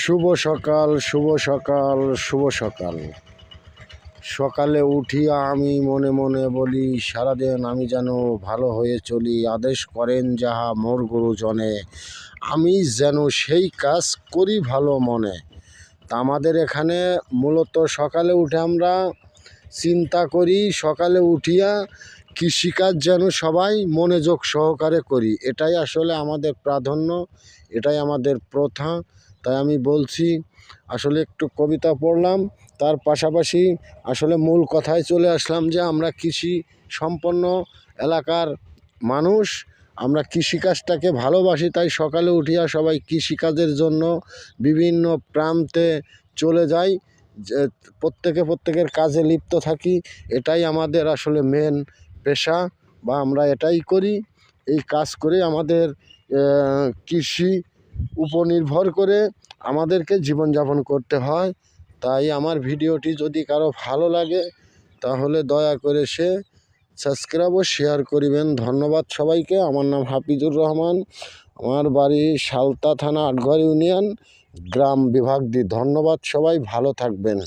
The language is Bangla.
শুভ সকাল, শুভ সকাল, শুভ সকাল। সকালে উঠিয়া আমি মনে মনে বলি, সারাদিন আমি যেন ভালো হয়ে চলি। আদেশ করেন যাহা মোর গুরুজনে, আমি যেন সেই কাজ করি ভালো মনে। তা আমাদের এখানে মূলত সকালে উঠে আমরা চিন্তা করি, সকালে উঠিয়া কৃষিকাজ যেন সবাই মনোযোগ সহকারে করি। এটাই আসলে আমাদের প্রাধান্য, এটাই আমাদের প্রথা। তাই আমি বলছি, আসলে একটু কবিতা পড়লাম, তার পাশাপাশি আসলে মূল কথায় চলে আসলাম যে আমরা কৃষি সম্পন্ন এলাকার মানুষ, আমরা কৃষিকাজটাকে ভালোবাসি। তাই সকালে উঠিয়া সবাই কৃষিকাজের জন্য বিভিন্ন প্রান্তে চলে যাই, যে প্রত্যেকের কাজে লিপ্ত থাকি। এটাই আমাদের আসলে মেন পেশা, বা আমরা এটাই করি। এই কাজ করে আমাদের কৃষি উপর নির্ভর করে আমাদেরকে জীবনযাপন করতে হয়। তাই আমার ভিডিওটি যদি কারো ভালো লাগে তাহলে দয়া করে সে সাবস্ক্রাইব ও শেয়ার করিবেন। ধন্যবাদ সবাইকে। আমার নাম হাফিজুর রহমান, আমার বাড়ি সালতা থানা, আটঘর ইউনিয়ন, গ্রাম বিভাগ 2। ধন্যবাদ, সবাই ভালো থাকবেন।